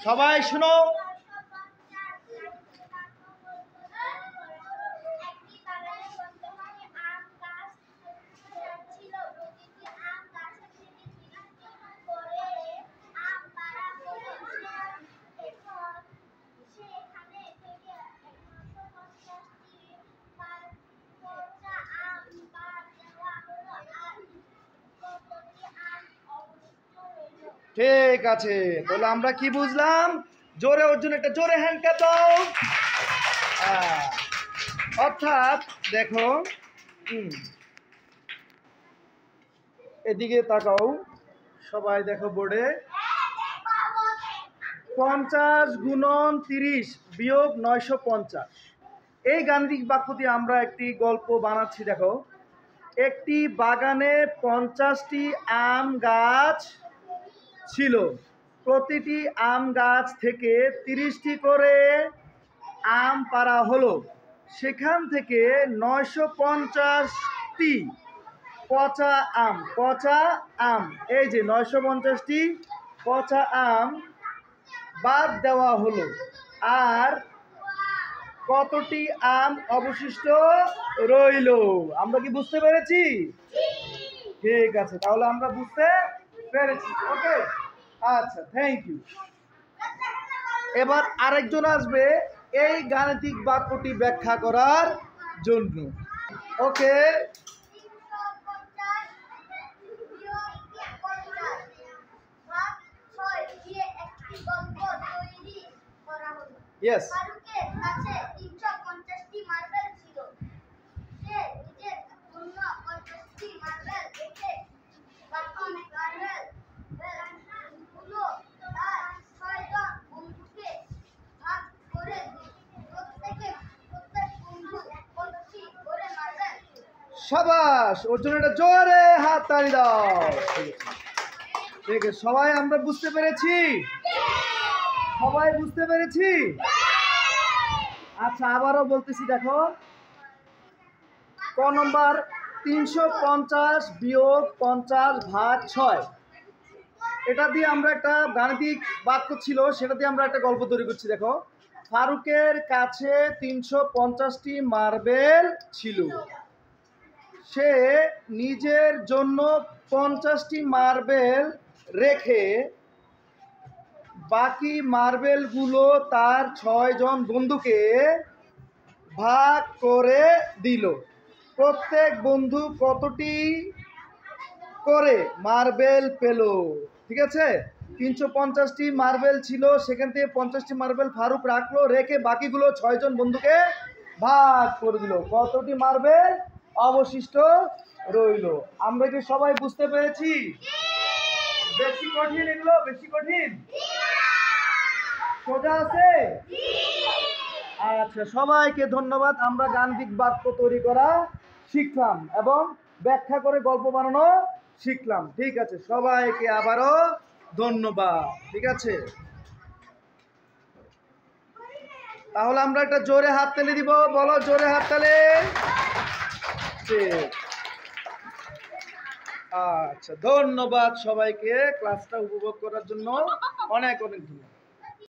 সবাই শুনো। ঠিক আছে, তাহলে আমরা কি বুঝলাম? জোরে ওর জন্য একটা জোরে হ্যান্ড ক্ল্যাপ দাও। অর্থাৎ দেখো, এদিকে তাকাও সবাই, দেখো বোর্ডে 50 গুণন 30 বিয়োগ 950। এই গাণিতিক বাক্য দিয়ে আমরা একটি গল্প বানাচ্ছি। দেখো, একটি বাগানে 50টি আম গাছ ছিল। প্রতিটি আম গাছ থেকে 30টি করে আম পাড়া হলো। সেখান থেকে 950টি পচা আম, এই যে 950টি পচা আম বাদ দেওয়া হলো। আর কতটি আম অবশিষ্ট রইল? আমরা কি বুঝতে পেরেছি? ঠিক আছে, তাহলে আমরা বুঝতে পেরেছি। ওকে, আচ্ছা, থ্যাংক ইউ। এবার আরেকজন আসবে এই গাণিতিক বাক্যটি ব্যাখ্যা করার জন্য। ওকে, ইয়েস। সাবাস, ওর জন্য একটা জোরে হাত তালি দাও। ঠিক আছে, সবাই আমরা বুঝতে পেরেছি? সবাই বুঝতে পেরেছি? আচ্ছা, আবারও বলতেছি, দেখো ক নম্বর 350 বিয়োগ 50 ভাগ 6, এটা দিয়ে আমরা একটা গাণিতিক বাক্য ছিল, সেটা দিয়ে আমরা একটা গল্প তৈরি করছি। দেখো, ফারুকের কাছে 350টি মার্বেল ছিল। সে নিজের জন্য 50টি মার্বেল রেখে বাকি মার্বেলগুলো তার 6 জন বন্ধুকে ভাগ করে দিল। প্রত্যেক বন্ধু কতটি করে মার্বেল পেল? ঠিক আছে, 350টি মার্বেল ছিল, সেখান থেকে 50টি মার্বেল ফারুক রাখলো, রেখে বাকিগুলো 6 জন বন্ধুকে ভাগ করে দিল। কতটি মার্বেল অবশিষ্ট রইল? আমরা কি সবাই বুঝতে পেরেছি? বেশি কঠিন এগুলো? বেশি কঠিন? সোজা আছে? আচ্ছা, সবাইকে ধন্যবাদ। আমরা গাণিতিক বাক্য তৈরি করা শিখলাম এবং ব্যাখ্যা করে গল্প বানানো শিখলাম। ঠিক আছে, সবাইকে আবারও ধন্যবাদ। ঠিক আছে, তাহলে আমরা একটা জোরে হাততালি দিব। বলো, জোরে হাততালি। আচ্ছা, ধন্যবাদ সবাইকে ক্লাসটা উপভোগ করার জন্য। অনেক অনেক ধন্যবাদ।